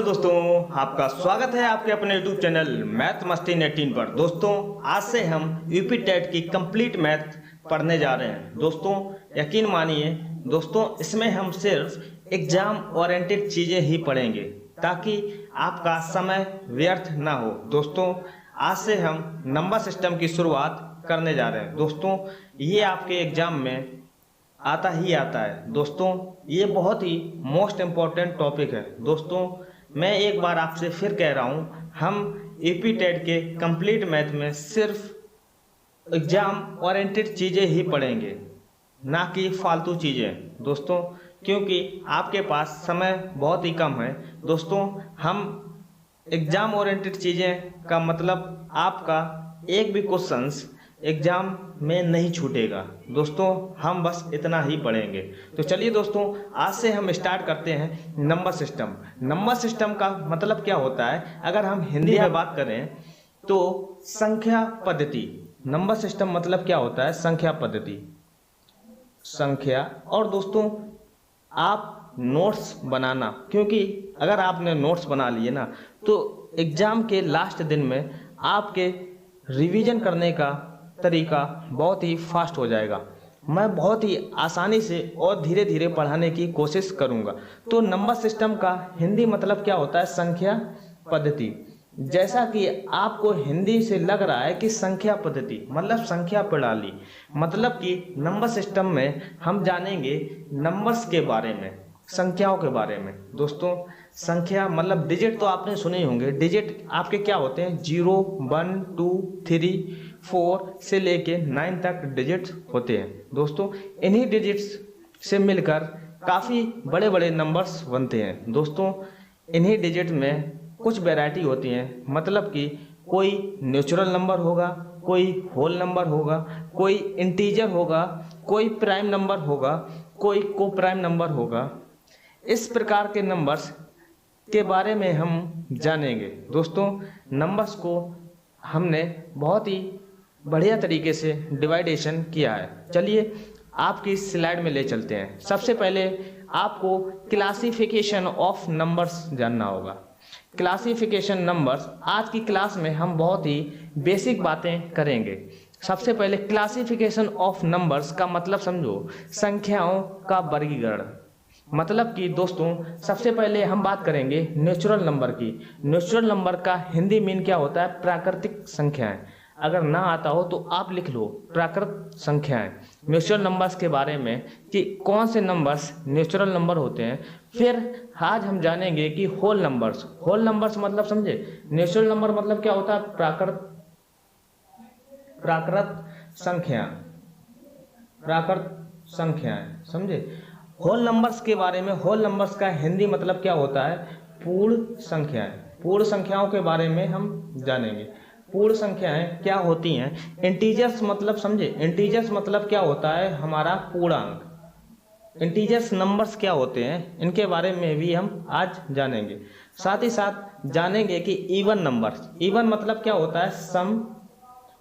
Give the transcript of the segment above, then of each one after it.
नमस्ते दोस्तों, आपका स्वागत है आपके अपने YouTube चैनल मैथ मस्ती 18 पर। दोस्तों आज से हम यूपी टेट की कंप्लीट मैथ पढ़ने जा रहे हैं। दोस्तों यकीन मानिए दोस्तों, इसमें हम सिर्फ एग्जाम ओरिएंटेड चीज़ें ही पढ़ेंगे ताकि आपका समय व्यर्थ ना हो। दोस्तों आज से हम नंबर सिस्टम की शुरुआत करने जा रहे हैं। दोस्तों ये आपके एग्जाम में आता ही आता है। दोस्तों ये बहुत ही मोस्ट इम्पॉर्टेंट टॉपिक है। दोस्तों मैं एक बार आपसे फिर कह रहा हूँ, हम यूपी टेट के कंप्लीट मैथ में सिर्फ एग्जाम ओरिएंटेड चीज़ें ही पढ़ेंगे, ना कि फालतू चीज़ें। दोस्तों क्योंकि आपके पास समय बहुत ही कम है। दोस्तों हम एग्जाम ओरिएंटेड चीज़ें का मतलब आपका एक भी क्वेश्चंस एग्जाम में नहीं छूटेगा। दोस्तों हम बस इतना ही पढ़ेंगे। तो चलिए दोस्तों आज से हम स्टार्ट करते हैं नंबर सिस्टम। नंबर सिस्टम का मतलब क्या होता है, अगर हम हिंदी में बात करें तो संख्या पद्धति। नंबर सिस्टम मतलब क्या होता है, संख्या पद्धति, संख्या। और दोस्तों आप नोट्स बनाना, क्योंकि अगर आपने नोट्स बना लिए ना तो एग्जाम के लास्ट दिन में आपके रिवीजन करने का तरीका बहुत ही फास्ट हो जाएगा। मैं बहुत ही आसानी से और धीरे धीरे पढ़ाने की कोशिश करूंगा। तो नंबर सिस्टम का हिंदी मतलब क्या होता है, संख्या पद्धति। जैसा कि आपको हिंदी से लग रहा है कि संख्या पद्धति मतलब संख्या प्रणाली, मतलब कि नंबर सिस्टम में हम जानेंगे नंबर्स के बारे में, संख्याओं के बारे में। दोस्तों संख्या मतलब डिजिट तो आपने सुने ही होंगे। डिजिट आपके क्या होते हैं, 0, 1, 2, 3, 4 से लेके 9 तक डिजिट्स होते हैं। दोस्तों इन्हीं डिजिट्स से मिलकर काफ़ी बड़े बड़े नंबर्स बनते हैं। दोस्तों इन्हीं डिजिट में कुछ वैरायटी होती हैं, मतलब कि कोई नेचुरल नंबर होगा, कोई होल नंबर होगा, कोई इंटीजर होगा, कोई प्राइम नंबर होगा, कोई को प्राइम नंबर होगा। इस प्रकार के नंबर्स के बारे में हम जानेंगे। दोस्तों नंबर्स को हमने बहुत ही बढ़िया तरीके से डिवाइडेशन किया है। चलिए आपकी स्लाइड में ले चलते हैं। सबसे पहले आपको क्लासिफिकेशन ऑफ नंबर्स जानना होगा। क्लासिफिकेशन नंबर्स आज की क्लास में हम बहुत ही बेसिक बातें करेंगे। सबसे पहले क्लासिफिकेशन ऑफ नंबर्स का मतलब समझो, संख्याओं का वर्गीकरण। मतलब कि दोस्तों सबसे पहले हम बात करेंगे नेचुरल नंबर की। नेचुरल नंबर का हिंदी मीन क्या होता है, प्राकृतिक संख्याएं। अगर ना आता हो तो आप लिख लो प्राकृत संख्याएं। नेचुरल नंबर्स के बारे में कि कौन से नंबर्स नेचुरल नंबर होते हैं। फिर आज हम जानेंगे कि होल नंबर्स। होल नंबर्स मतलब समझे, नेचुरल नंबर मतलब क्या होता है, प्राकृत संख्या, प्राकृत संख्याएं, समझे। होल नंबर्स के बारे में, होल नंबर्स का हिंदी मतलब क्या होता है, पूर्ण संख्याएं। पूर्ण संख्याओं के बारे में हम जानेंगे। पूर्ण संख्याएं क्या होती हैं। इंटीजर्स मतलब समझे, इंटीजर्स मतलब क्या होता है, हमारा पूर्णांक। इंटीजर्स नंबर्स क्या होते हैं, इनके बारे में भी हम आज जानेंगे। साथ ही साथ जानेंगे कि इवन नंबर्स। इवन मतलब क्या होता है, सम।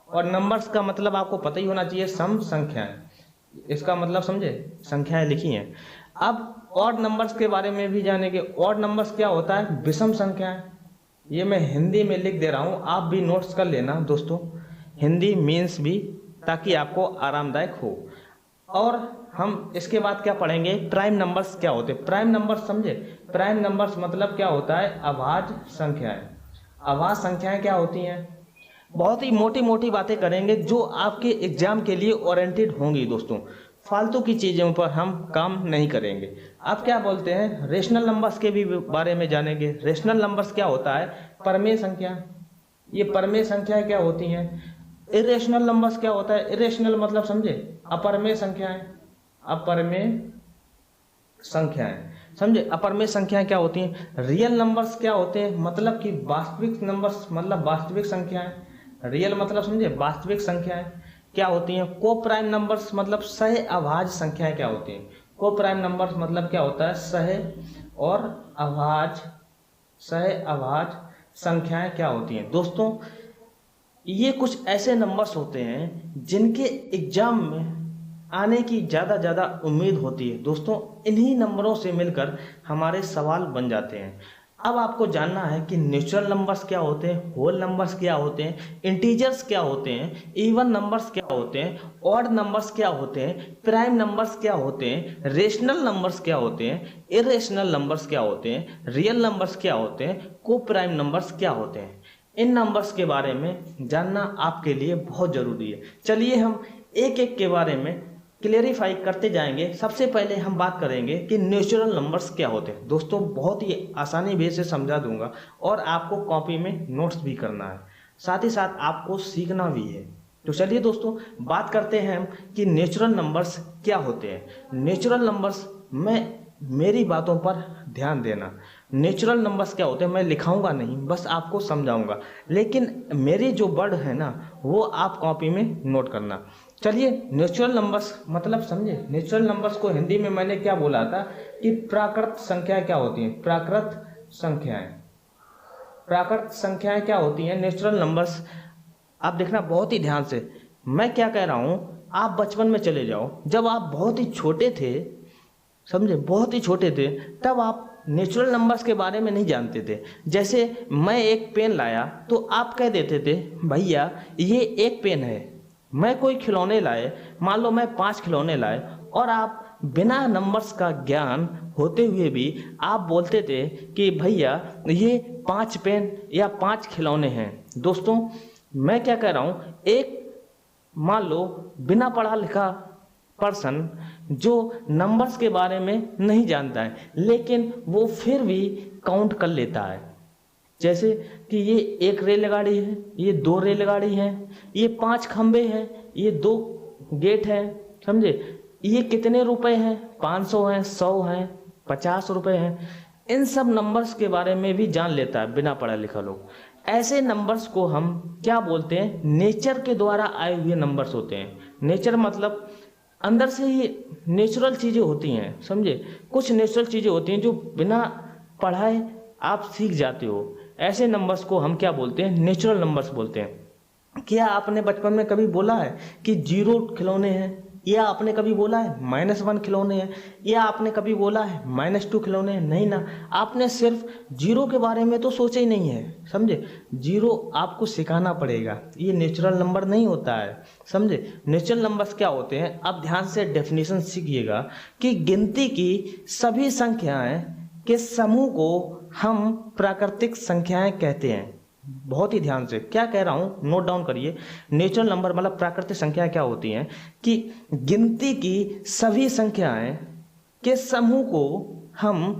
और नंबर्स का मतलब आपको पता ही होना चाहिए, सम संख्याएं। इसका मतलब समझे, संख्याएं लिखी हैं। अब ऑड नंबर्स के बारे में भी जानेंगे। ऑड नंबर्स क्या होता है, विषम संख्याएं। ये मैं हिंदी में लिख दे रहा हूं, आप भी नोट्स कर लेना दोस्तों, हिंदी मीन्स भी, ताकि आपको आरामदायक हो। और हम इसके बाद क्या पढ़ेंगे, प्राइम नंबर्स क्या होते हैं। प्राइम नंबर्स समझे, प्राइम नंबर्स मतलब क्या होता है, अभाज्य संख्याएं। अभाज्य संख्याएं क्या होती हैं, बहुत ही मोटी मोटी बातें करेंगे जो आपके एग्जाम के लिए ओरिएंटेड होंगी। दोस्तों फालतू की चीज़ों पर हम काम नहीं करेंगे। आप क्या बोलते हैं, रेशनल नंबर्स के भी बारे में जानेंगे। रेशनल नंबर्स क्या होता है, परमेय संख्या। ये परमेय संख्याएं क्या होती हैं। इरेशनल नंबर्स क्या होता है, इरेशनल मतलब समझे, अपरमेय संख्याएं। अपरमेय संख्याएं समझे, अपरमेय संख्याएं क्या होती हैं। रियल नंबर्स क्या होते हैं, मतलब कि वास्तविक नंबर्स मतलब वास्तविक संख्याएं। रियल मतलब समझे, वास्तविक संख्याएं क्या होती हैं। को प्राइम नंबर्स मतलब सह अभाज्य संख्याएं क्या होती हैं। को प्राइम नंबर्स मतलब क्या होता है, सह और अभाज्य, सह अभाज्य संख्याएं क्या होती हैं। दोस्तों ये कुछ ऐसे नंबर्स होते हैं जिनके एग्जाम में आने की ज़्यादा उम्मीद होती है। दोस्तों इन्हीं नंबरों से मिलकर हमारे सवाल बन जाते हैं। अब आपको जानना है कि नेचुरल नंबर्स क्या होते हैं, होल नंबर्स क्या होते हैं, इंटीजर्स क्या होते हैं, इवन नंबर्स क्या होते हैं, ऑड नंबर्स क्या होते हैं, प्राइम नंबर्स क्या होते हैं, रेशनल नंबर्स क्या होते हैं, इरेशनल नंबर्स क्या होते हैं, रियल नंबर्स क्या होते हैं, को प्राइम नंबर्स क्या होते हैं। इन नंबर्स के बारे में जानना आपके लिए बहुत ज़रूरी है। चलिए हम एक एक के बारे में क्लेरिफाई करते जाएंगे। सबसे पहले हम बात करेंगे कि नेचुरल नंबर्स क्या होते हैं। दोस्तों बहुत ही आसानी वे से समझा दूंगा और आपको कॉपी में नोट्स भी करना है, साथ ही साथ आपको सीखना भी है। तो चलिए दोस्तों बात करते हैं हम कि नेचुरल नंबर्स क्या होते हैं। नेचुरल नंबर्स में मेरी बातों पर ध्यान देना। नेचुरल नंबर्स क्या होते हैं मैं लिखाऊंगा नहीं, बस आपको समझाऊंगा, लेकिन मेरी जो वर्ड है ना वो आप कॉपी में नोट करना। चलिए नेचुरल नंबर्स मतलब समझे। नेचुरल नंबर्स को हिंदी में मैंने क्या बोला था कि प्राकृत संख्याएं क्या होती हैं। प्राकृत संख्याएं, प्राकृत संख्याएं क्या होती हैं नेचुरल नंबर्स। आप देखना बहुत ही ध्यान से, मैं क्या कह रहा हूँ आप बचपन में चले जाओ। जब आप बहुत ही छोटे थे, समझे, बहुत ही छोटे थे, तब आप नेचुरल नंबर्स के बारे में नहीं जानते थे। जैसे मैं एक पेन लाया तो आप कह देते थे भैया ये एक पेन है। मैं कोई खिलौने लाए, मान लो मैं 5 खिलौने लाए, और आप बिना नंबर्स का ज्ञान होते हुए भी आप बोलते थे कि भैया ये 5 पेन या 5 खिलौने हैं। दोस्तों मैं क्या कह रहा हूँ, एक मान लो बिना पढ़ा लिखा पर्सन जो नंबर्स के बारे में नहीं जानता है, लेकिन वो फिर भी काउंट कर लेता है। जैसे कि ये 1 रेलगाड़ी है, ये 2 रेलगाड़ी है, ये 5 खंबे हैं, ये 2 गेट हैं, समझे, ये कितने रुपए हैं, 500 हैं, 100 हैं, 50 रुपए हैं। इन सब नंबर्स के बारे में भी जान लेता है बिना पढ़ा लिखा लोग। ऐसे नंबर्स को हम क्या बोलते हैं, नेचर के द्वारा आए हुए नंबर्स होते हैं। नेचर मतलब अंदर से ही नेचुरल चीज़ें होती हैं, समझे। कुछ नेचुरल चीज़ें होती हैं जो बिना पढ़ाए आप सीख जाते हो। ऐसे नंबर्स को हम क्या बोलते हैं, नेचुरल नंबर्स बोलते हैं। क्या आपने बचपन में कभी बोला है कि 0 खिलौने हैं, या आपने कभी बोला है -1 खिलौने हैं, या आपने कभी बोला है -2 खिलौने हैं? नहीं ना, आपने सिर्फ 0 के बारे में तो सोचा ही नहीं है, समझे। 0 आपको सिखाना पड़ेगा, ये नेचुरल नंबर नहीं होता है, समझे। नेचुरल नंबर्स क्या होते हैं, अब ध्यान से डेफिनेशन सीखिएगा कि गिनती की सभी संख्याएं के समूह को हम प्राकृतिक संख्याएं कहते हैं। बहुत ही ध्यान से क्या कह रहा हूं नोट डाउन करिए। नेचुरल नंबर मतलब प्राकृतिक संख्याएं क्या होती हैं कि गिनती की सभी संख्याएं के समूह को हम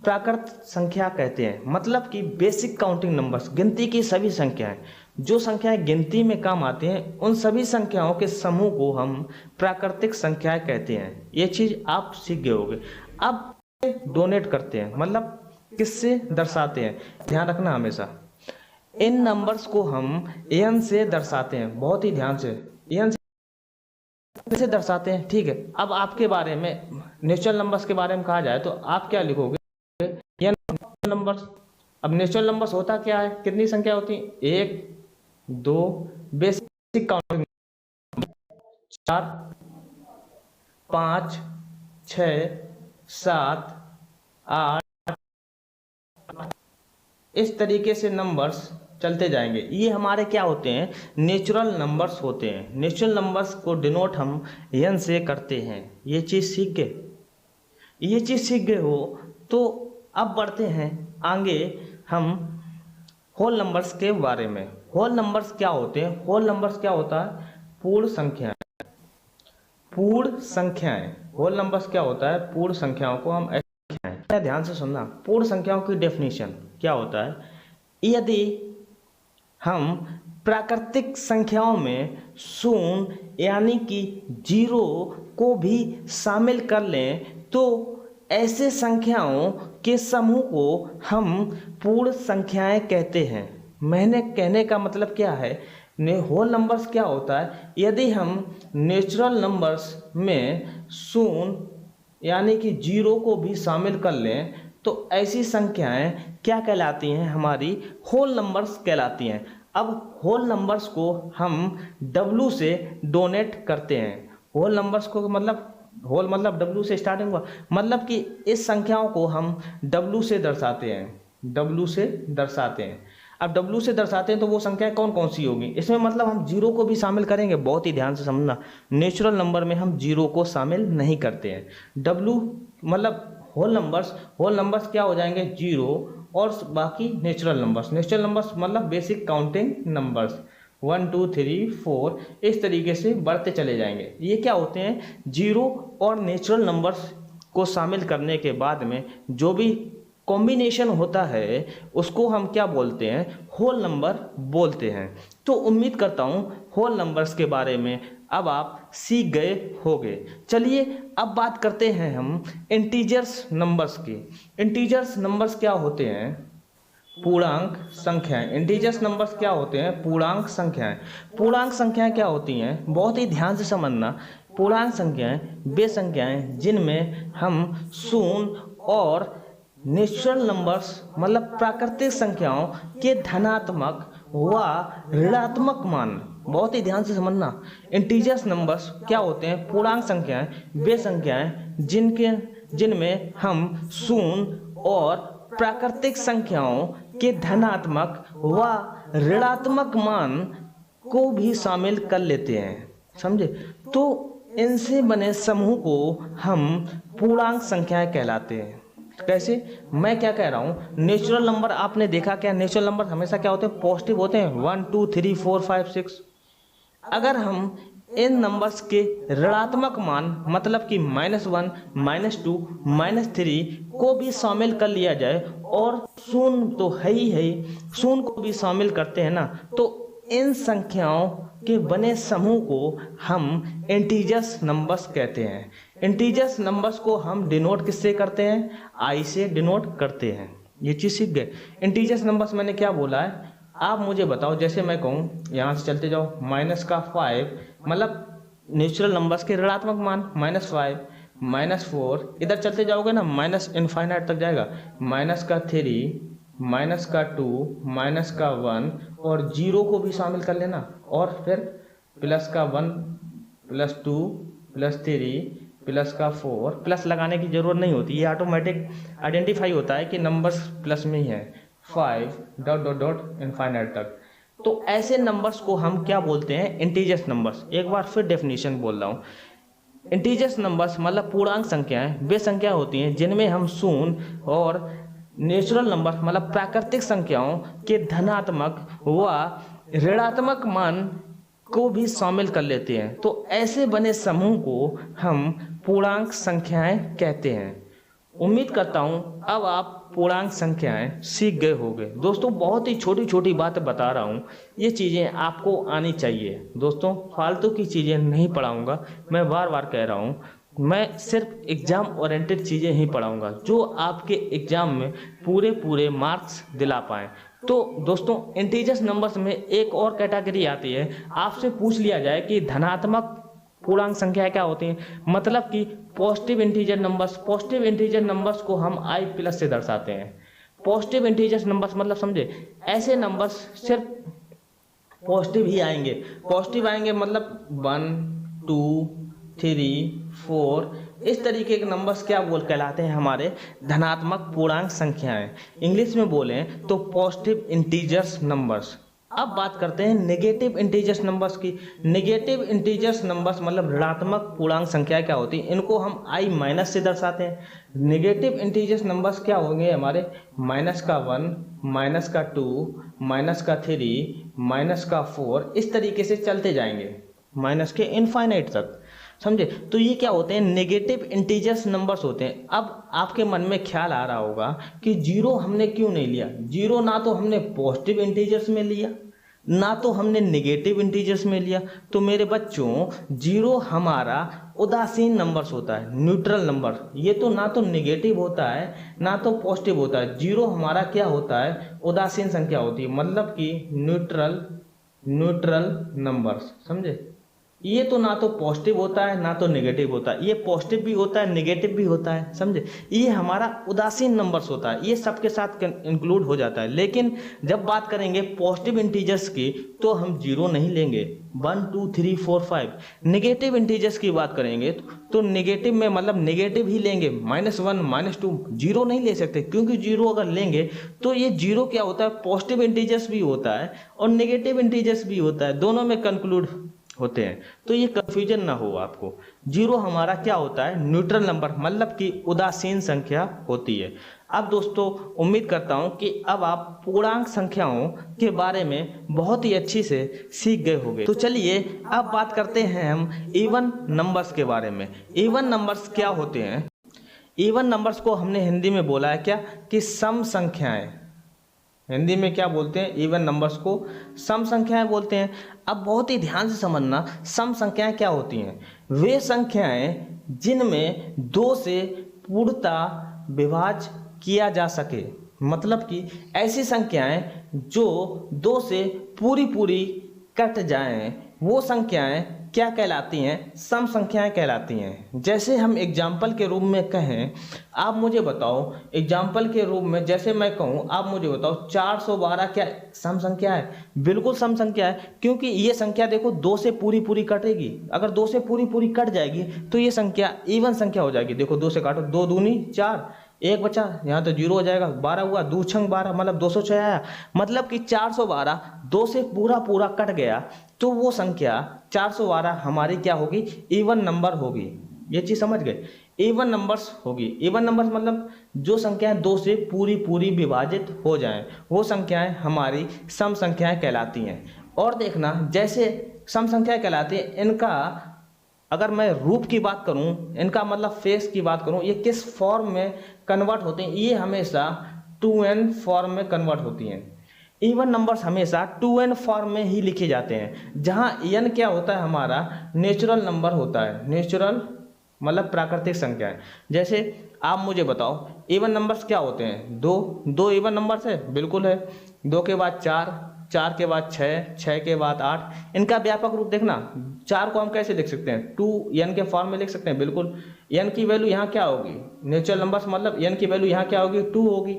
प्राकृतिक संख्या कहते हैं। मतलब कि बेसिक काउंटिंग नंबर्स, गिनती की सभी संख्याएं, जो संख्याएं गिनती में काम आती हैं, उन सभी संख्याओं के समूह को हम प्राकृतिक संख्याएं कहते हैं। ये चीज आप सीख गए होंगे। अब डोनेट करते हैं मतलब किससे दर्शाते हैं, ध्यान रखना हमेशा। इन नंबर्स को हम एन से दर्शाते हैं, बहुत ही ध्यान से, एन से दर्शाते हैं, ठीक है। अब आपके बारे में नेचुरल नंबर्स के बारे में कहा जाए तो आप क्या लिखोगे, एन नंबर्स। अब नेचुरल नंबर्स होता क्या है, कितनी संख्या होती है, 1 2 बेसिक काउंटिंग, 4 5 6 7 8, इस तरीके से नंबर्स चलते जाएंगे। ये हमारे क्या होते हैं, नेचुरल नंबर्स होते हैं। नेचुरल नंबर्स को डिनोट हम एन से करते हैं। ये चीज़ सीख गए, ये चीज़ सीख गए हो तो अब बढ़ते हैं आगे हम होल नंबर्स के बारे में। होल नंबर्स क्या होते हैं, होल नंबर्स क्या होता है, पूर्ण संख्याएं। पूर्ण संख्याएं, होल नंबर्स क्या होता है, पूर्ण संख्याओं को हम ध्यान से सुनना। पूर्ण संख्याओं की डेफिनेशन क्या होता है, यदि हम प्राकृतिक संख्याओं में शून्य यानी कि 0 को भी शामिल कर लें तो ऐसे संख्याओं के समूह को हम पूर्ण संख्याएं कहते हैं। मैंने कहने का मतलब क्या है, होल नंबर्स क्या होता है, यदि हम नेचुरल नंबर्स में शून्य यानी कि 0 को भी शामिल कर लें तो ऐसी संख्याएं क्या कहलाती हैं, हमारी होल नंबर्स कहलाती हैं। अब होल नंबर्स को हम W से डोनेट करते हैं। होल नंबर्स को मतलब W से स्टार्टिंग हुआ, मतलब कि इस संख्याओं को हम W से दर्शाते हैं। W से दर्शाते हैं। अब W से दर्शाते हैं तो वो संख्याएं कौन कौन सी होगी, इसमें मतलब हम जीरो को भी शामिल करेंगे। बहुत ही ध्यान से समझना, नेचुरल नंबर में हम जीरो को शामिल नहीं करते हैं। W मतलब होल नंबर्स क्या हो जाएंगे, जीरो, और बाकी नेचुरल नंबर्स मतलब बेसिक काउंटिंग नंबर्स 1 2 3 4 इस तरीके से बढ़ते चले जाएंगे। ये क्या होते हैं, जीरो और नेचुरल नंबर्स को शामिल करने के बाद में जो भी कॉम्बिनेशन होता है उसको हम क्या बोलते हैं, होल नंबर बोलते हैं। तो उम्मीद करता हूँ होल नंबर्स के बारे में अब आप सीख गए होंगे। चलिए अब बात करते हैं हम इंटीजर्स नंबर्स की। इंटीजर्स नंबर्स क्या होते हैं, पूर्णांक संख्याएं। इंटीजर्स नंबर्स क्या होते हैं, पूर्णांक संख्याएं। पूर्णांक संख्याएं क्या होती हैं, बहुत ही ध्यान से समझना। पूर्णांक संख्याएं वे संख्याएं जिनमें हम शून्य और नेचुरल नंबर्स मतलब प्राकृतिक संख्याओं के धनात्मक व ऋणात्मक मान, बहुत ही ध्यान से समझना। इंटीजर्स नंबर्स क्या होते हैं, पूर्णांक संख्याएं वे संख्याएं जिनमें हम शून्य और प्राकृतिक संख्याओं के धनात्मक व ऋणात्मक मान को भी शामिल कर लेते हैं, समझे। तो इनसे बने समूह को हम पूर्णांक संख्याएं कहलाते हैं। कैसे, मैं क्या कह रहा हूँ, नेचुरल नंबर आपने देखा क्या, नेचुरल नंबर हमेशा क्या होते हैं, पॉजिटिव होते हैं, 1 2 3 4 5 6। अगर हम इन नंबर्स के ऋणात्मक मान मतलब कि -1 -2 -3 को भी शामिल कर लिया जाए, और शून्य तो है ही है, शून्य को भी शामिल करते हैं ना, तो इन संख्याओं के बने समूह को हम इंटीजर्स नंबर्स कहते हैं। इंटीजर्स नंबर्स को हम डिनोट किससे करते हैं, आई से डिनोट करते हैं। ये चीज़ सीख गए। इंटीजर्स नंबर्स मैंने क्या बोला है, आप मुझे बताओ। जैसे मैं कहूँ यहाँ से चलते जाओ, -5 मतलब नेचुरल नंबर्स के ऋणात्मक मान, -5 -4, इधर चलते जाओगे ना माइनस इनफाइनाइट तक जाएगा, -3 -2 -1 और जीरो को भी शामिल कर लेना, और फिर +1 +2 +3 +4। प्लस लगाने की जरूरत नहीं होती, ये ऑटोमेटिक आइडेंटिफाई होता है कि नंबर्स प्लस में ही है, 5 ... इनफाइनाइट तक। तो ऐसे नंबर्स को हम क्या बोलते हैं, इंटीजर्स नंबर्स। एक बार फिर डेफिनेशन बोल रहा हूँ, इंटीजर्स नंबर्स मतलब पूर्णांक संख्याएं वे संख्या होती हैं जिनमें हम शून्य और नेचुरल नंबर मतलब प्राकृतिक संख्याओं के धनात्मक व ऋणात्मक मान को भी शामिल कर लेते हैं। तो ऐसे बने समूह को हम पूर्णांक संख्याएं कहते हैं। उम्मीद करता हूं अब आप पूर्णांक संख्याएं सीख गए होंगे। दोस्तों बहुत ही छोटी छोटी बातें बता रहा हूं, ये चीज़ें आपको आनी चाहिए। दोस्तों फालतू की चीज़ें नहीं पढ़ाऊंगा, मैं बार बार कह रहा हूं। मैं सिर्फ एग्ज़ाम ओरिएंटेड चीज़ें ही पढ़ाऊंगा जो आपके एग्ज़ाम में पूरे मार्क्स दिला पाएँ। तो दोस्तों इंटीजर्स नंबर्स में एक और कैटेगरी आती है, आपसे पूछ लिया जाए कि धनात्मक पूर्णांक संख्या क्या होती है, मतलब कि positive integer numbers. Positive integer numbers को हम i+ से दर्शाते हैं। पॉजिटिव इंटीजर नंबर्स मतलब समझे, ऐसे नंबर्स सिर्फ पॉजिटिव ही आएंगे। पॉजिटिव आएंगे मतलब 1 2 3 4 इस तरीके के नंबर्स क्या कहलाते हैं, हमारे धनात्मक पूर्णांक संख्याएं। इंग्लिश में बोलें तो पॉजिटिव इंटीजर्स नंबर्स। अब बात करते हैं नेगेटिव इंटीजर्स नंबर्स की। नेगेटिव इंटीजर्स नंबर्स मतलब ऋणात्मक पूर्णांक संख्या क्या होती है, इनको हम i- से दर्शाते हैं। नेगेटिव इंटीजर्स नंबर्स क्या होंगे हमारे, -1 -2 -3 -4 इस तरीके से चलते जाएंगे माइनस के इनफाइनाइट तक, समझे। तो ये क्या होते हैं, नेगेटिव इंटीजर्स नंबर्स होते हैं। अब आपके मन में ख्याल आ रहा होगा कि जीरो हमने क्यों नहीं लिया। जीरो ना तो हमने पॉजिटिव इंटीजर्स में लिया, ना तो हमने नेगेटिव इंटीजर्स में लिया। तो मेरे बच्चों जीरो हमारा उदासीन नंबर्स होता है, न्यूट्रल नंबर। ये तो ना तो नेगेटिव होता है ना तो पॉजिटिव होता है। जीरो हमारा क्या होता है, उदासीन संख्या होती है, मतलब कि न्यूट्रल नंबर्स, समझे। ये तो ना तो पॉजिटिव होता है ना तो नेगेटिव होता है, ये पॉजिटिव भी होता है नेगेटिव भी होता है, समझे। ये हमारा उदासीन नंबर्स होता है, ये सबके साथ इंक्लूड हो जाता है। लेकिन जब बात करेंगे पॉजिटिव इंटीजर्स की तो हम जीरो नहीं लेंगे, 1 2 3 4 5। नेगेटिव इंटीजर्स की बात करेंगे तो नेगेटिव में मतलब नेगेटिव ही लेंगे, -1 -2, जीरो नहीं ले सकते, क्योंकि जीरो अगर लेंगे तो ये जीरो क्या होता है, पॉजिटिव इंटीजर्स भी होता है और नेगेटिव इंटीजर्स भी होता है, दोनों में कंक्लूड होते हैं। तो ये कंफ्यूजन ना हो आपको। जीरो हमारा क्या होता है, न्यूट्रल नंबर, मतलब कि उदासीन संख्या होती है। अब दोस्तों उम्मीद करता हूं कि अब आप पूर्णांक संख्याओं के बारे में बहुत ही अच्छी से सीख गए होंगे। तो चलिए अब बात करते हैं हम इवन नंबर्स के बारे में। इवन नंबर्स क्या होते हैं। इवन नंबर्स को हमने हिंदी में बोला है क्या कि सम संख्याएं। हिंदी में क्या बोलते हैं, इवन नंबर्स को सम संख्याएं बोलते हैं। अब बहुत ही ध्यान से समझना, सम संख्याएं क्या होती हैं। वे संख्याएं जिनमें दो से पूर्णतः विभाज्य किया जा सके, मतलब कि ऐसी संख्याएं जो दो से पूरी पूरी कट जाएं, वो संख्याएं क्या कहलाती हैं, सम संख्याएं कहलाती हैं। जैसे हम एग्जाम्पल के रूप में कहें, आप मुझे बताओ, एग्जाम्पल के रूप में जैसे मैं कहूँ, आप मुझे बताओ 412 क्या सम संख्या है? बिल्कुल सम संख्या है, क्योंकि ये संख्या देखो दो से पूरी पूरी कटेगी। अगर दो से पूरी पूरी कट जाएगी तो ये संख्या इवन संख्या हो जाएगी। देखो दो से काटो, 2 दूनी 4, एक बचा, यहाँ तो जीरो हो जाएगा, 12 हुआ, 2 छंग 12 मतलब 206 आया। मतलब कि 412 दो से पूरा पूरा कट गया तो वो संख्या 412 हमारी क्या होगी, इवन नंबर होगी। ये चीज समझ गए, इवन नंबर्स होगी। इवन नंबर्स मतलब जो संख्याएं दो से पूरी पूरी विभाजित हो जाएं, वो संख्याएं हमारी सम संख्याएं कहलाती हैं। और देखना, जैसे सम संख्याएं कहलाती हैं, इनका अगर मैं रूप की बात करूं, इनका मतलब फेस की बात करूं, ये किस फॉर्म में कन्वर्ट होते हैं, ये हमेशा 2n फॉर्म में कन्वर्ट होती हैं। इवन नंबर्स हमेशा 2n फॉर्म में ही लिखे जाते हैं, जहां n क्या होता है, हमारा नेचुरल नंबर होता है। नेचुरल मतलब प्राकृतिक संख्या है। जैसे आप मुझे बताओ इवन नंबर्स क्या होते हैं, दो इवन नंबर्स है, बिल्कुल है। 2 के बाद 4, 4 के बाद 6, 6 के बाद 8। इनका व्यापक रूप देखना, 4 को हम कैसे लिख सकते हैं, 2n के फॉर्म में लिख सकते हैं, बिल्कुल। n की वैल्यू यहाँ क्या होगी, नेचुरल नंबर्स मतलब n की वैल्यू यहाँ क्या होगी, 2 होगी,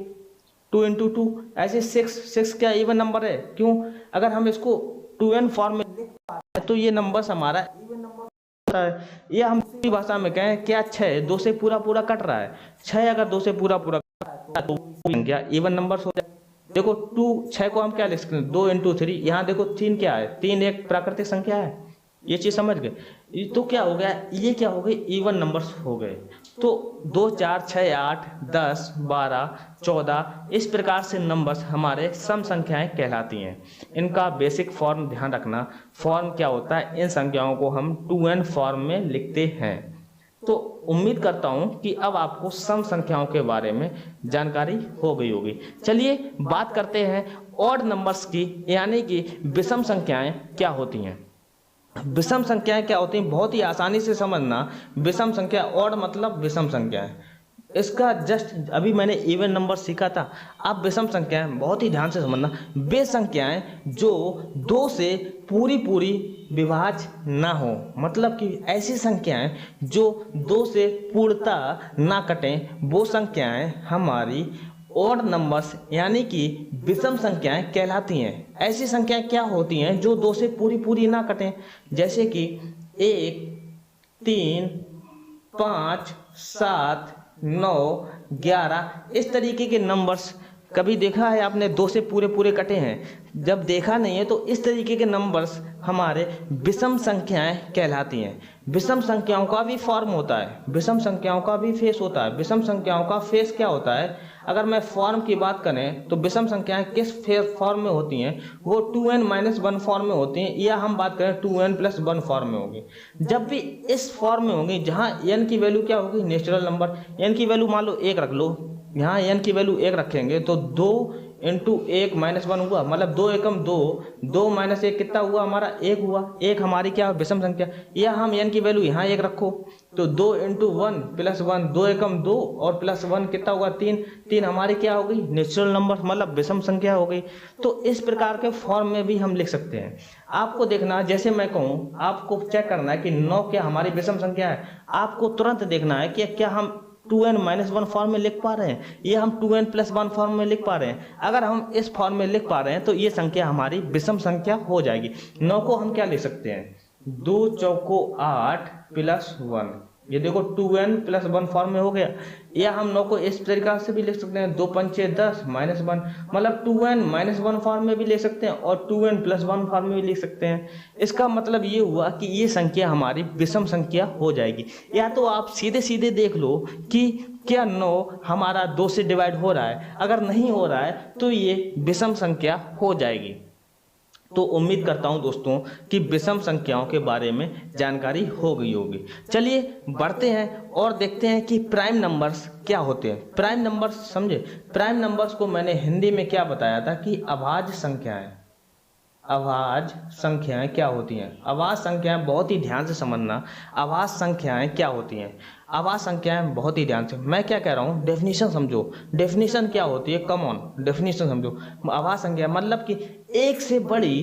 2 × 2। ऐसे 6 क्या इवन नंबर है, क्यों, अगर हम इसको 2n फॉर्म में लिख पाते तो ये नंबर्स हमारा इवन नंबर होता है। ये हम दूसरी भाषा में कहें क्या, 6 2 से पूरा पूरा कट रहा है, 6 अगर 2 से पूरा पूरा कट रहा है तो संख्या इवन नंबर्स हो जाए। देखो 6 को हम क्या लिख सकते हैं, 2 × 3। यहाँ देखो 3 क्या है, 3 एक प्राकृतिक संख्या है। ये चीज समझ गए। तो क्या हो गया, ये क्या हो गए, इवन नंबर्स हो गए। तो 2 4 6 8 10 12 14 इस प्रकार से नंबर्स हमारे सम संख्याएं कहलाती हैं। इनका बेसिक फॉर्म ध्यान रखना, फॉर्म क्या होता है, इन संख्याओं को हम 2n फॉर्म में लिखते हैं। तो उम्मीद करता हूं कि अब आपको सम संख्याओं के बारे में जानकारी हो गई होगी। चलिए बात करते हैं ऑड नंबर्स की, यानी कि विषम संख्याएं क्या होती हैं। विषम संख्याएं क्या होती हैं, बहुत ही आसानी से समझना। विषम संख्या, ऑड मतलब विषम संख्याएं, इसका जस्ट अभी मैंने इवन नंबर सीखा था। आप विषम संख्याएं बहुत ही ध्यान से समझना। वे संख्याएं जो 2 से पूरी पूरी विभाज्य ना हो, मतलब कि ऐसी संख्याएं जो 2 से पूर्णतः ना कटें, वो संख्याएं हमारी ऑड नंबर्स यानी कि विषम संख्याएं कहलाती हैं। ऐसी संख्याएं क्या होती हैं जो 2 से पूरी पूरी ना कटें, जैसे कि 1 3 5 7 9 11 इस तरीके के नंबर्स। कभी देखा है आपने 2 से पूरे पूरे कटे हैं? जब देखा नहीं है तो इस तरीके के नंबर्स हमारे विषम संख्याएं कहलाती हैं। विषम संख्याओं का भी फॉर्म होता है, विषम संख्याओं का भी फेस होता है। विषम संख्याओं का फेस क्या होता है, अगर मैं फॉर्म की बात करें तो विषम संख्याएं किस फॉर्म में होती हैं, वो 2n-1 फॉर्म में होती हैं, या हम बात करें 2n+1 फॉर्म में होगी। जब भी इस फॉर्म में होंगी, जहां n की वैल्यू क्या होगी, नेचुरल नंबर, n की वैल्यू मान लो 1 रख लो, यहाँ n की वैल्यू 1 रखेंगे तो 2 इंटू 1 माइनस 1 हुआ, मतलब 2 एकम 2, 2 माइनस 1 कितना हुआ हमारा 1 हुआ। 1 हमारी क्या विषम संख्या, या हम n की वैल्यू यहाँ 1 रखो तो 2 इंटू 1 प्लस 1, 2 एकम 2 और प्लस 1 कितना हुआ 3, 3 हमारी क्या हो गई नेचुरल नंबर, मतलब विषम संख्या हो गई। तो इस प्रकार के फॉर्म में भी हम लिख सकते हैं। आपको देखना, जैसे मैं कहूँ आपको चेक करना है कि 9 क्या हमारी विषम संख्या है, आपको तुरंत देखना है कि क्या हम 2n माइनस 1 फॉर्म में लिख पा रहे हैं या हम 2n प्लस 1 फॉर्म में लिख पा रहे हैं। अगर हम इस फॉर्म में लिख पा रहे हैं तो ये संख्या हमारी विषम संख्या हो जाएगी। 9 को हम क्या लिख सकते हैं, 2 चौको 8 प्लस 1, ये देखो 2n प्लस 1 फॉर्म में हो गया। या हम 9 को इस तरीका से भी लिख सकते हैं, 2 पंचे 10 माइनस 1, मतलब 2n माइनस 1 फॉर्म में भी लिख सकते हैं और 2n प्लस 1 फॉर्म में भी लिख सकते हैं। इसका मतलब ये हुआ कि ये संख्या हमारी विषम संख्या हो जाएगी। या तो आप सीधे सीधे देख लो कि क्या 9 हमारा 2 से डिवाइड हो रहा है, अगर नहीं हो रहा है तो ये विषम संख्या हो जाएगी। तो उम्मीद करता हूं दोस्तों कि विषम संख्याओं के बारे में जानकारी हो गई होगी। चलिए बढ़ते हैं और देखते हैं कि प्राइम नंबर्स क्या होते हैं। प्राइम नंबर्स समझे, प्राइम नंबर्स को मैंने हिंदी में क्या बताया था कि अभाज्य संख्याएं। अभाज्य संख्याएं क्या होती हैं, अभाज्य संख्याएं बहुत ही ध्यान से समझना, अभाज्य संख्याएं क्या होती हैं। अभाज्य संख्याएं बहुत ही ध्यान से, मैं क्या कह रहा हूँ डेफिनेशन समझो, डेफिनेशन क्या होती है, कम ऑन डेफिनेशन समझो। अभाज्य संख्या मतलब कि एक से बड़ी,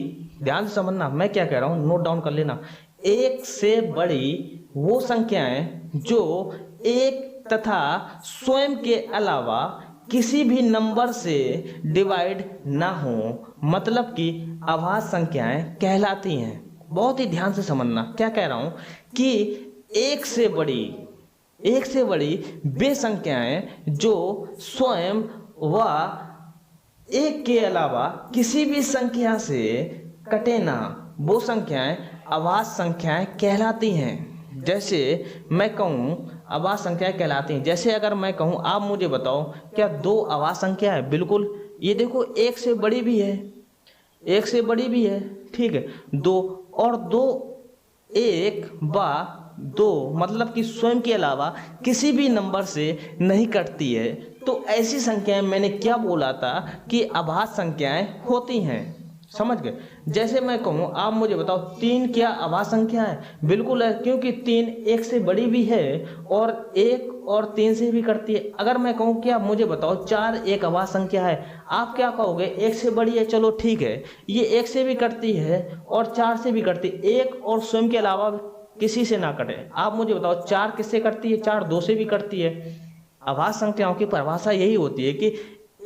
ध्यान से समझना मैं क्या कह रहा हूँ, नोट डाउन कर लेना, एक से बड़ी वो संख्याएं जो एक तथा स्वयं के अलावा किसी भी नंबर से डिवाइड ना हो, मतलब कि अभाज्य संख्याएं कहलाती हैं। बहुत ही ध्यान से समझना क्या कह रहा हूं कि एक से बड़ी वे संख्याएं जो स्वयं व एक के अलावा किसी भी संख्या से कटे ना, वो संख्याएं अभाज्य संख्याएं कहलाती हैं। जैसे मैं कहूँ अभाज्य संख्याएं कहलाती हैं, जैसे अगर मैं कहूँ आप मुझे बताओ क्या 2 अभाज्य संख्या है, बिल्कुल ये देखो एक से बड़ी भी है, एक से बड़ी भी है, ठीक है 2 और 2 1 व 2 मतलब कि स्वयं के अलावा किसी भी नंबर से नहीं कटती है। तो ऐसी संख्याएं मैंने क्या बोला था कि अभाज्य संख्याएं होती हैं, समझ गए। जैसे मैं कहूँ आप मुझे बताओ 3 क्या अभाज्य संख्या है, बिल्कुल है, क्योंकि 3 एक से बड़ी भी है और 1 और 3 से भी करती है। अगर मैं कहूँ कि आप मुझे बताओ 4 एक अभाज्य संख्या है, आप क्या कहोगे, 1 से बड़ी है, चलो ठीक है, ये 1 से भी करती है और 4 से भी करती है, 1 और स्वयं के अलावा किसी से ना कटे। आप मुझे बताओ 4 किससे करती है, 4 2 से भी करती है। अभाज्य संख्याओं की परिभाषा यही होती है कि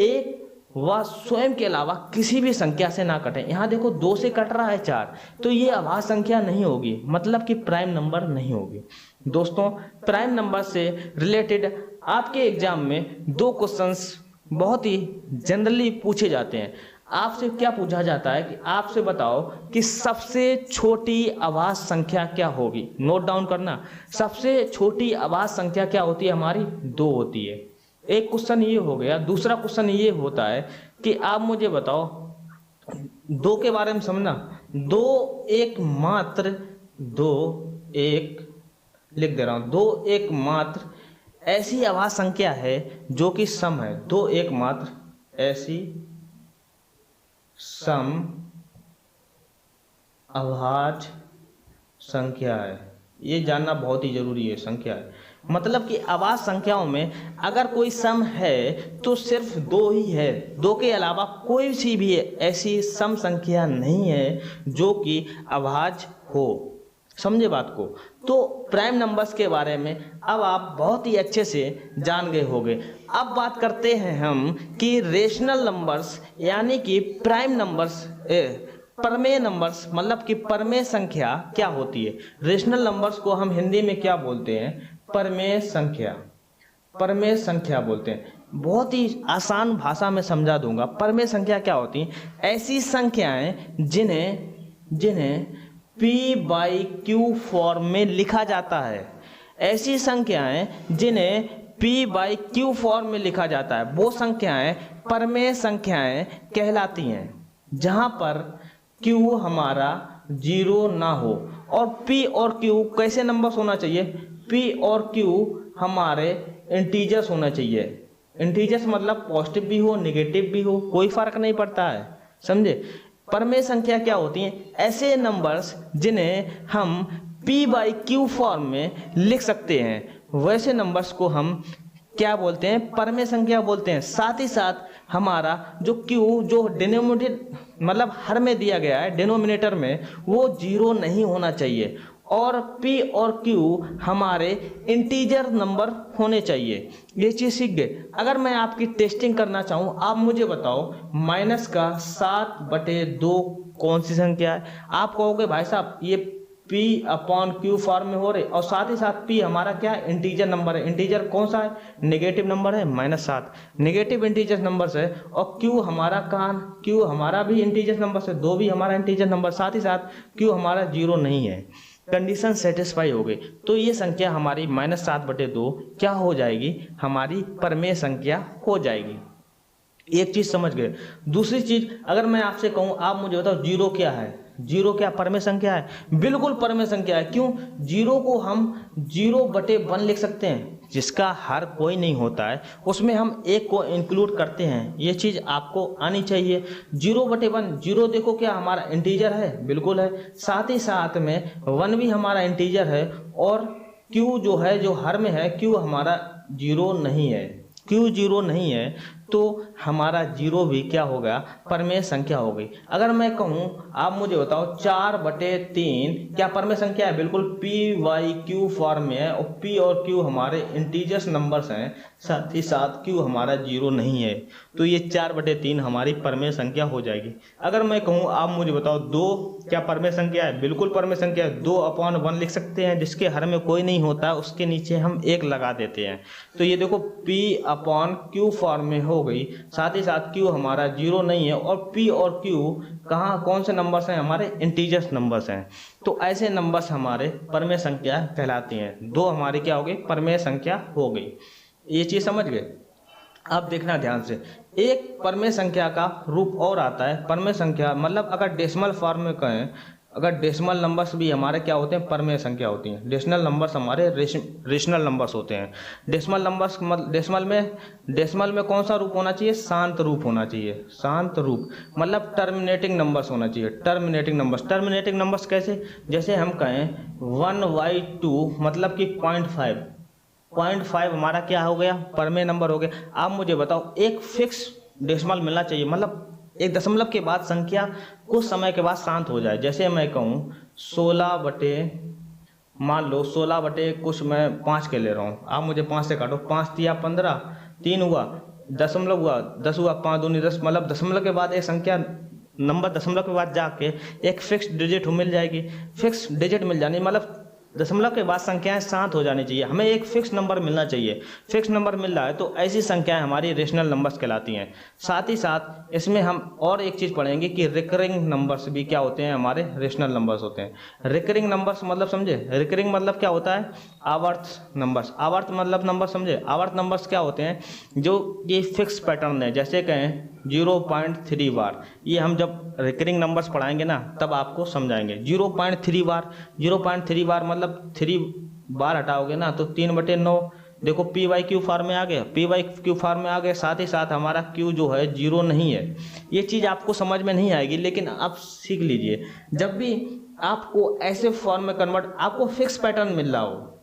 एक व स्वयं के अलावा किसी भी संख्या से ना कटे। यहाँ देखो 2 से कट रहा है 4, तो ये अभाज्य संख्या नहीं होगी, मतलब कि प्राइम नंबर नहीं होगी। दोस्तों प्राइम नंबर से रिलेटेड आपके एग्जाम में 2 क्वेश्चंस बहुत ही जनरली पूछे जाते हैं। आपसे क्या पूछा जाता है कि आपसे बताओ कि सबसे छोटी अभाज्य संख्या क्या होगी। नोट डाउन करना, सबसे छोटी अभाज्य संख्या क्या होती है हमारी, 2 होती है। एक क्वेश्चन ये हो गया। दूसरा क्वेश्चन ये होता है कि आप मुझे बताओ 2 के बारे में समझना, 2 एक मात्र, 2 एक लिख दे रहा हूं, 2 एक मात्र ऐसी अभाज्य संख्या है जो कि सम है। 2 एक मात्र ऐसी सम अभाज्य संख्या है, ये जानना बहुत ही जरूरी है। संख्या है मतलब कि अभाज्य संख्याओं में अगर कोई सम है तो सिर्फ 2 ही है, 2 के अलावा कोई सी भी ऐसी सम संख्या नहीं है जो कि अभाज्य हो। समझे बात को। तो प्राइम नंबर्स के बारे में अब आप बहुत ही अच्छे से जान गए होंगे। अब बात करते हैं हम कि रेशनल नंबर्स यानी कि प्राइम नंबर्स, परमेय नंबर्स मतलब कि परमेय संख्या क्या होती है। रेशनल नंबर्स को हम हिंदी में क्या बोलते हैं, परमेय संख्या, परमेय संख्या बोलते हैं। बहुत ही आसान भाषा में समझा दूंगा। परमेय संख्या क्या होती है, ऐसी संख्याएं जिन्हें p/q फॉर्म में लिखा जाता है। ऐसी संख्याएं जिन्हें p/q फॉर्म में लिखा जाता है वो संख्याएं परमेय संख्याएं कहलाती हैं, जहां पर q हमारा 0 ना हो। और p और q कैसे नंबर्स होना चाहिए, p और q हमारे इंटीजर्स होना चाहिए, इंटीजर्स मतलब पॉजिटिव भी हो नेगेटिव भी हो कोई फर्क नहीं पड़ता है, समझे। परमेय संख्या क्या होती हैं? ऐसे नंबर्स जिन्हें हम p बाई क्यू फॉर्म में लिख सकते हैं, वैसे नंबर्स को हम क्या बोलते हैं? परमेय संख्या बोलते हैं। साथ ही साथ हमारा जो q जो डिनोमिनेटर मतलब हर में दिया गया है, डिनोमिनेटर में, वो जीरो नहीं होना चाहिए और p और q हमारे इंटीजर नंबर होने चाहिए। ये चीज़ सीख गए। अगर मैं आपकी टेस्टिंग करना चाहूँ, आप मुझे बताओ माइनस का 7/2 कौन सी संख्या है? आप कहोगे भाई साहब ये p अपॉन q फॉर्म में हो रहे, और साथ ही साथ p हमारा क्या है? इंटीजर नंबर है। इंटीजर कौन सा है? नेगेटिव नंबर है, -7 नेगेटिव इंटीजर नंबर है। और q हमारा कहाँ? q हमारा भी इंटीजर नंबर है, 2 भी हमारा इंटीजर नंबर, साथ ही साथ q हमारा 0 नहीं है। कंडीशन सेटिस्फाई हो गई तो ये संख्या हमारी -7/2 क्या हो जाएगी? हमारी परमेय संख्या हो जाएगी। एक चीज समझ गए। दूसरी चीज, अगर मैं आपसे कहूं, आप मुझे बताओ जीरो क्या है? जीरो क्या परमेय संख्या है? बिल्कुल परमेय संख्या है। क्यों? जीरो को हम 0/1 लिख सकते हैं, जिसका हर कोई नहीं होता है, उसमें हम एक को इंक्लूड करते हैं। ये चीज आपको आनी चाहिए। 0/1, जीरो देखो क्या हमारा इंटीजर है? बिल्कुल है। साथ ही साथ में 1 भी हमारा इंटीजर है, और क्यू जो है, जो हर में है, क्यू हमारा 0 नहीं है। क्यू 0 नहीं है तो हमारा 0 भी क्या होगा? परमेय संख्या हो गई। अगर मैं कहूँ, आप मुझे बताओ 4/3 क्या परमेय संख्या है? बिल्कुल p बाई क्यू फॉर्म में है, और p और q हमारे इंटीजर्स नंबर्स हैं, साथ ही साथ q हमारा 0 नहीं है, तो ये 4/3 हमारी परमेय संख्या हो जाएगी। अगर मैं कहूँ, आप मुझे बताओ 2 क्या परमेय संख्या है? बिल्कुल परमेय संख्या है। 2/1 लिख सकते हैं, जिसके हर में कोई नहीं होता, उसके नीचे हम 1 लगा देते हैं, तो ये देखो p/q फॉर्म में हो गई। साथ ही साथ q हमारा 0 नहीं है, और p और q कहाँ कौन से नंबर्स हैं? हमारे इंटीजर्स नंबर्स हैं। तो ऐसे नंबर्स हमारे परमेय संख्या कहलाती हैं। 2 हमारी क्या हो गई? परमेय संख्या हो गई। ये चीज समझ गए? अब देखना ध्यान से, एक परमेय संख्या का रूप और आता है। परमेय संख्या मतलब अगर डेसिमल फॉर्म में कहें, अगर डेसिमल नंबर्स भी हमारे क्या होते हैं? परमेय संख्या होती हैं। डेसिमल नंबर्स हमारे रेशनल नंबर्स होते हैं। डेसिमल नंबर्स डेसिमल में कौन सा रूप होना चाहिए? शांत रूप होना चाहिए। शांत रूप मतलब टर्मिनेटिंग नंबर्स होना चाहिए। टर्मिनेटिंग नंबर्स कैसे? जैसे हम कहें 1/2 मतलब कि 0.5 हमारा क्या हो गया? परमेय नंबर हो गया। आप मुझे बताओ, एक फिक्स डेसिमल मिलना चाहिए, मतलब एक दशमलव के बाद संख्या कुछ समय के बाद शांत हो जाए। जैसे मैं कहूँ 16 कुछ मैं 5 के ले रहा हूँ, आप मुझे 5 से काटो। 5 तिया 15, 3 हुआ, दशमलव हुआ, 10 हुआ, 5 दूनी 10, मतलब दशमलव के बाद एक संख्या नंबर दशमलव के बाद जाके एक फिक्स डिजिट मिल जाएगी। फिक्स डिजिट मिल जानी मतलब दशमलव के बाद संख्याएं शांत हो जानी चाहिए। हमें एक फिक्स नंबर मिलना चाहिए। फिक्स नंबर मिल रहा है तो ऐसी संख्याएं हमारी रेशनल नंबर्स कहलाती हैं। साथ ही साथ इसमें हम और एक चीज़ पढ़ेंगे कि रिकरिंग नंबर्स भी क्या होते हैं? हमारे रेशनल नंबर्स होते हैं। रिकरिंग नंबर्स मतलब समझे? रिकरिंग मतलब क्या होता है? आवर्त नंबर्स। आवर्त मतलब नंबर समझे? आवर्त नंबर्स क्या होते हैं? जो ये फिक्स पैटर्न है, जैसे कहें 0.3 बार। ये हम जब रिकरिंग नंबर्स पढ़ाएंगे ना तब आपको समझाएंगे। 0.3 बार मतलब 3 बार हटाओगे ना तो 3/9। देखो p/q फॉर्म में आ गया, p/q फॉर्म में आ गया। साथ ही साथ हमारा q जो है 0 नहीं है। ये चीज़ आपको समझ में नहीं आएगी, लेकिन आप सीख लीजिए। जब भी आपको ऐसे फॉर्म में कन्वर्ट, आपको फिक्स पैटर्न मिल रहा हो,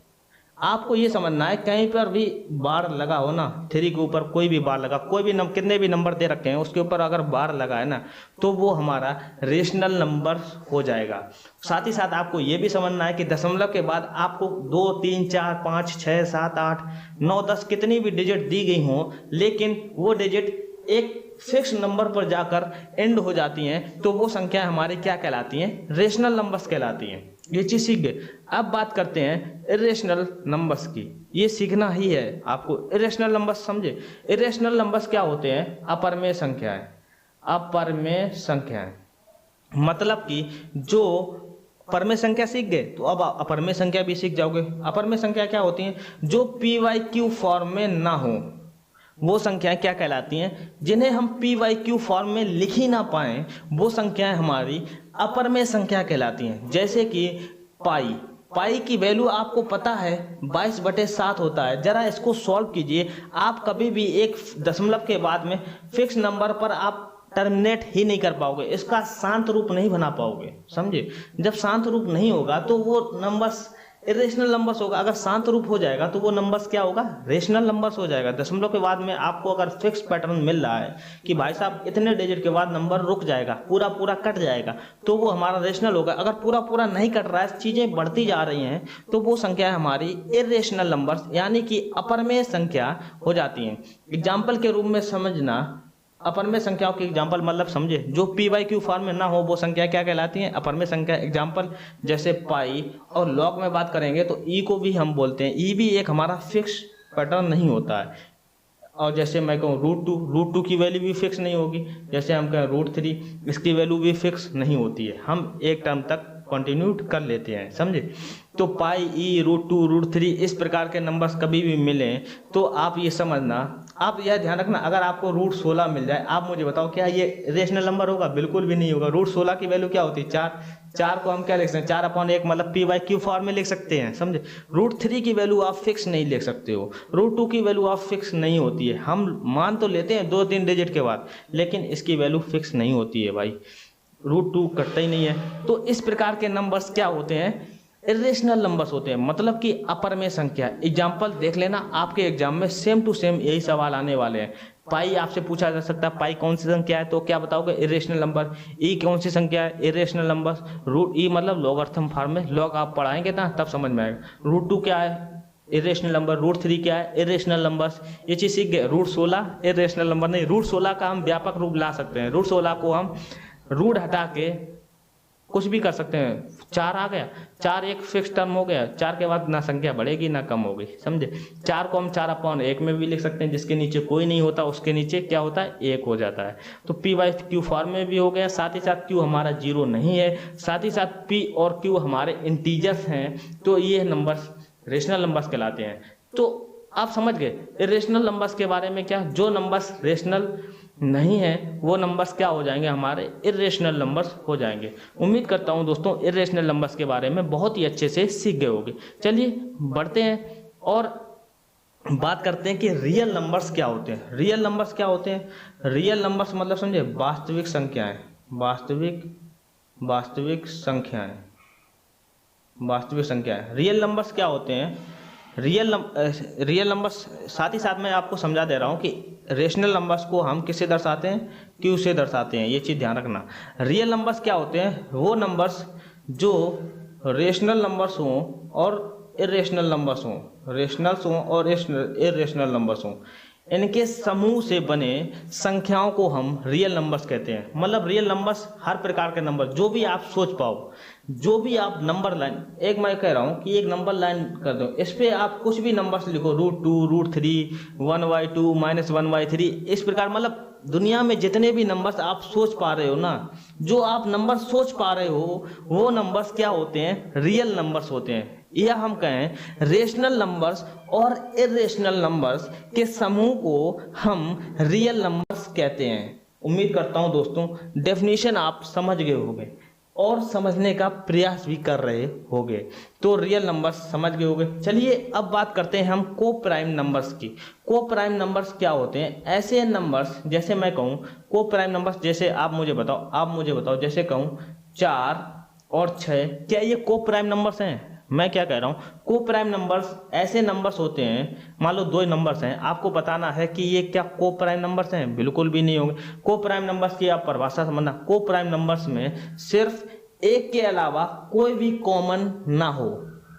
आपको ये समझना है कहीं पर भी बार लगा हो ना, 3 के ऊपर कोई भी बार लगा, कोई भी कितने भी नंबर दे रखे हैं उसके ऊपर अगर बार लगा है ना तो वो हमारा रेशनल नंबर हो जाएगा। साथ ही साथ आपको ये भी समझना है कि दशमलव के बाद आपको 2, 3, 4, 5, 6, 7, 8, 9, 10 कितनी भी डिजिट दी गई हो, लेकिन वो डिजिट एक फिक्स नंबर पर जाकर एंड हो जाती हैं, तो वो संख्या हमारी क्या कहलाती हैं? रेशनल नंबर्स कहलाती हैं। ये चीज सीख गए। अब बात करते हैं इरेशनल नंबर्स की। ये सीखना ही है आपको। इरेशनल नंबर्स समझे? इरेशनल नंबर्स क्या होते हैं? अपरमेय संख्याएं। अपरमेय संख्याएं मतलब कि जो परमेय संख्या सीख गए तो अब अपरमेय संख्या भी सीख जाओगे। अपरमेय संख्या क्या होती हैं? जो p/q फॉर्म में ना हो, वो संख्याएं क्या कहलाती हैं? जिन्हें हम p/q फॉर्म में लिख ही ना पाएं, वो संख्याएं हमारी अपरमेय संख्या कहलाती हैं। जैसे कि पाई पाई की वैल्यू आपको पता है 22/7 होता है। जरा इसको सॉल्व कीजिए। आप कभी भी एक दशमलव के बाद में फिक्स नंबर पर आप टर्मिनेट ही नहीं कर पाओगे, इसका शांत रूप नहीं बना पाओगे, समझे। जब शांत रूप नहीं होगा तो वो नंबर्स इरेशनल नंबर्स होगा। अगर शांत रूप हो जाएगा तो वो नंबर्स क्या होगा, रेशनल नंबर्स हो जाएगा। दशमलव के बाद में आपको अगर फिक्स पैटर्न मिल रहा है कि भाई साहब इतने डिजिट के बाद नंबर रुक जाएगा, पूरा पूरा कट जाएगा, तो वो हमारा रेशनल होगा। अगर पूरा पूरा नहीं कट रहा है, चीजें बढ़ती जा रही हैं, तो वो संख्या हमारी इरेशनल नंबर्स यानी कि अपरमेय संख्या हो जाती हैं। एग्जाम्पल के रूप में समझना, अपरमेय संख्याओं के एग्जाम्पल मतलब समझे, जो पी वाई क्यू फॉर्म में ना हो वो संख्या क्या कहलाती है, अपरमेय संख्या। एग्जाम्पल जैसे पाई, और लॉग में बात करेंगे तो ई को भी हम बोलते हैं। ई भी एक हमारा फिक्स पैटर्न नहीं होता है। और जैसे मैं कहूँ रूट टू की वैल्यू भी फिक्स नहीं होगी। जैसे हम कहें रूट 3, इसकी वैल्यू भी फिक्स नहीं होती है, हम एक टर्म तक कंटिन्यू कर लेते हैं, समझे। तो पाई, ई, रूट 2, रूट 3 इस प्रकार के नंबर्स कभी भी मिले तो आप ये समझना, आप यह ध्यान रखना, अगर आपको रूट 16 मिल जाए, आप मुझे बताओ क्या ये रेशनल नंबर होगा, बिल्कुल भी नहीं होगा। रूट 16 की वैल्यू क्या होती है, 4। 4 को हम क्या लिख सकते हैं, 4/1 मतलब पी वाई क्यू फॉर्म में लिख सकते हैं, समझे। रूट 3 की वैल्यू आप फिक्स नहीं लिख सकते हो, रूट 2 की वैल्यू आप फिक्स नहीं होती है। हम मान तो लेते हैं 2-3 डिजिट के बाद, लेकिन इसकी वैल्यू फिक्स नहीं होती है भाई, रूट 2 कटता ही नहीं है। तो इस प्रकार के नंबर्स क्या होते हैं, इरेशनल नंबर्स होते हैं, मतलब कि अपरमेय संख्या। एग्जाम्पल देख लेना, आपके एग्जाम में सेम टू सेम यही सवाल आने वाले हैं। पाई आपसे पूछा जा सकता है, पाई कौन सी संख्या है, तो क्या बताओगे, इरेशनल नंबर। ई कौन सी संख्या है, इरेशनल नंबर। रूट ई मतलब लॉगरिथम फॉर्म में, लॉग आप पढ़ाएंगे ना तब समझ में आएगा। रूट 2 क्या है, इरेशनल नंबर। रूट 3 क्या है, इरेशनल नंबर्स। ये चीज सीख गए। रूट 16 इरेशनल नंबर नहीं, रूट 16 का हम व्यापक रूप ला सकते हैं। रूट 16 को हम रूट हटा के कुछ भी कर सकते हैं। 4 आ गया, 4 एक फिक्स टर्म हो गया, 4 के बाद ना संख्या बढ़ेगी ना कम होगी, समझे। 4 को हम 4/1 में भी लिख सकते हैं, जिसके नीचे कोई नहीं होता उसके नीचे क्या होता है, 1 हो जाता है। तो पी वाई क्यू फॉर्म में भी हो गया, साथ ही साथ क्यू हमारा 0 नहीं है, साथ ही साथ पी और क्यू हमारे इंटीजर्स हैं, तो ये नंबर्स रेशनल नंबर्स कहलाते हैं। तो आप समझ गए इरेशनल नंबर्स के बारे में। क्या, जो नंबर्स रेशनल नहीं है वो नंबर्स क्या हो जाएंगे, हमारे इरेशनल नंबर्स हो जाएंगे। उम्मीद करता हूं दोस्तों इरेशनल नंबर्स के बारे में बहुत ही अच्छे से सीख गए होंगे। चलिए बढ़ते हैं और बात करते हैं कि रियल नंबर्स क्या होते हैं। रियल नंबर्स क्या होते हैं, रियल नंबर्स मतलब समझे वास्तविक संख्याएं, वास्तविक संख्याएं। रियल नंबर्स क्या होते हैं, रियल नंबर्स। साथ ही साथ मैं आपको समझा दे रहा हूं कि रेशनल नंबर्स को हम किससे दर्शाते हैं, क्यू से दर्शाते हैं, ये चीज़ ध्यान रखना। रियल नंबर्स क्या होते हैं, वो नंबर्स जो रेशनल नंबर्स हों और इरेशनल नंबर्स हों, रेशनल्स हों और इरेशनल नंबर्स हों, इनके समूह से बने संख्याओं को हम रियल नंबर्स कहते हैं। मतलब रियल नंबर्स हर प्रकार के नंबर, जो भी आप सोच पाओ, जो भी आप नंबर लाइन, एक मैं कह रहा हूं कि एक नंबर लाइन कर दो, इस पे आप कुछ भी नंबर्स लिखो, रूट 2, रूट 3, 1/2 -1/3, इस प्रकार मतलब दुनिया में जितने भी नंबर्स आप सोच पा रहे हो ना, जो आप नंबर सोच पा रहे हो, वो नंबर्स क्या होते हैं, रियल नंबर्स होते हैं। या हम कहें रेशनल नंबर्स और इरेशनल नंबर्स के समूह को हम रियल नंबर्स कहते हैं। उम्मीद करता हूं दोस्तों डेफिनेशन आप समझ गए होंगे और समझने का प्रयास भी कर रहे होंगे। तो रियल नंबर्स समझ गए होंगे। चलिए अब बात करते हैं हम को प्राइम नंबर्स की। को प्राइम नंबर्स क्या होते हैं, ऐसे नंबर्स जैसे मैं कहूँ को प्राइम नंबर्स, जैसे आप मुझे बताओ, जैसे कहूँ 4 और 6, क्या ये को प्राइम नंबर्स हैं। मैं क्या कह रहा हूँ, को प्राइम नंबर्स ऐसे नंबर्स होते हैं, मान लो 2 नंबर्स हैं, आपको बताना है कि ये क्या को प्राइम नंबर्स हैं, बिल्कुल भी नहीं होंगे। को प्राइम नंबर्स की आप परिभाषा समझना, को प्राइम नंबर्स में सिर्फ एक के अलावा कोई भी कॉमन ना हो,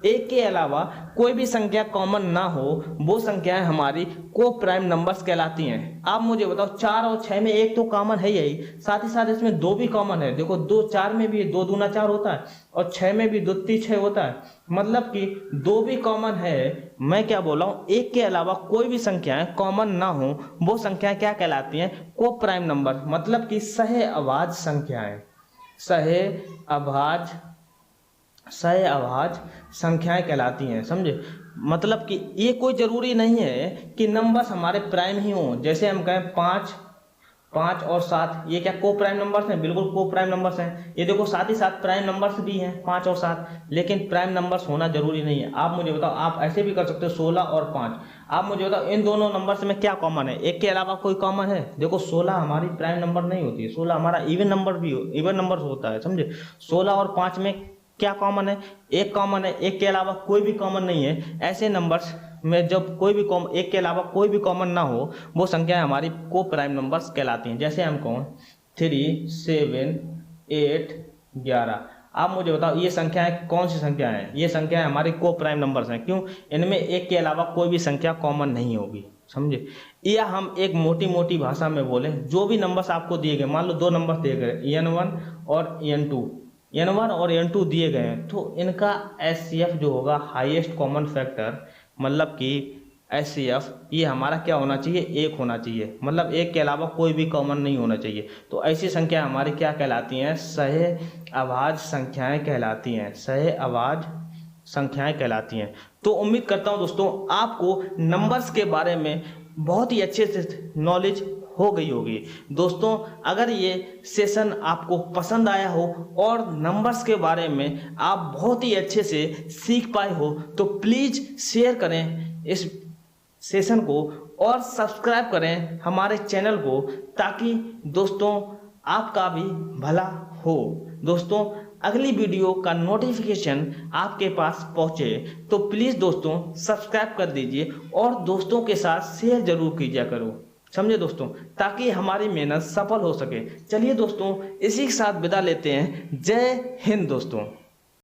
एक के अलावा कोई भी संख्या कॉमन ना हो, वो संख्याएं हमारी को प्राइम नंबर्स कहलाती हैं। आप मुझे बताओ 4 और 6 में एक तो कॉमन है यही, साथ ही साथ इसमें 2 भी कॉमन है। देखो 4 में भी 2 दूना 4 होता है और 6 में भी 2 3 6 होता है, मतलब कि 2 भी कॉमन है। मैं क्या बोल रहा हूँ, एक के अलावा कोई भी संख्याएं कॉमन ना हो, वो संख्याएं क्या कहलाती हैं, को प्राइम नंबर, मतलब कि सह अभाज्य संख्याएं, सह अभाज्य संख्याएं कहलाती हैं, समझे। मतलब कि ये कोई जरूरी नहीं है कि नंबर्स हमारे प्राइम ही हों। जैसे हम कहें 5 और 7 ये क्या को प्राइम नंबर्स हैं? बिल्कुल को प्राइम नंबर्स हैं। ये देखो साथ ही साथ प्राइम नंबर्स भी हैं 5 और 7, लेकिन प्राइम नंबर्स होना जरूरी नहीं है। आप मुझे बताओ, आप ऐसे भी कर सकते हो 16 और 5। आप मुझे बताओ इन दोनों नंबर्स में क्या कॉमन है? एक के अलावा कोई कॉमन है? देखो 16 हमारी प्राइम नंबर नहीं होती है, 16 हमारा इवन नंबर भी इवन नंबर होता है, समझे। 16 और 5 में क्या कॉमन है? एक कॉमन है, एक के अलावा कोई भी कॉमन नहीं है। ऐसे नंबर्स में जब कोई भी एक के अलावा कोई भी कॉमन ना हो, वो संख्याएं हमारी को प्राइम नंबर्स कहलाती हैं। जैसे हम कौन 3, 7, 8, 11। आप मुझे बताओ ये संख्याएं कौन सी संख्याएं हैं? ये संख्याएं हमारी को प्राइम नंबर्स हैं। क्यों? इनमें एक के अलावा कोई भी संख्या कॉमन नहीं होगी, समझे। या हम एक मोटी मोटी भाषा में बोले, जो भी नंबर्स आपको दिए गए, मान लो 2 नंबर दिए गए n1 और n1 और n2 दिए गए हैं, तो इनका HCF जो होगा हाईएस्ट कॉमन फैक्टर, मतलब कि HCF ये हमारा क्या होना चाहिए? 1 होना चाहिए। मतलब 1 के अलावा कोई भी कॉमन नहीं होना चाहिए। तो ऐसी संख्या हमारी क्या कहलाती हैं? सह-अभाज्य संख्याएं कहलाती हैं। सह-अभाज्य संख्याएं कहलाती हैं। तो उम्मीद करता हूं दोस्तों आपको नंबर्स के बारे में बहुत ही अच्छे से नॉलेज हो गई होगी। दोस्तों अगर ये सेशन आपको पसंद आया हो और नंबर्स के बारे में आप बहुत ही अच्छे से सीख पाए हो, तो प्लीज़ शेयर करें इस सेशन को और सब्सक्राइब करें हमारे चैनल को, ताकि दोस्तों आपका भी भला हो। दोस्तों अगली वीडियो का नोटिफिकेशन आपके पास पहुंचे तो प्लीज़ दोस्तों सब्सक्राइब कर दीजिए और दोस्तों के साथ शेयर जरूर कीजिए करो, समझे दोस्तों, ताकि हमारी मेहनत सफल हो सके। चलिए दोस्तों इसी के साथ विदा लेते हैं। जय हिंद दोस्तों।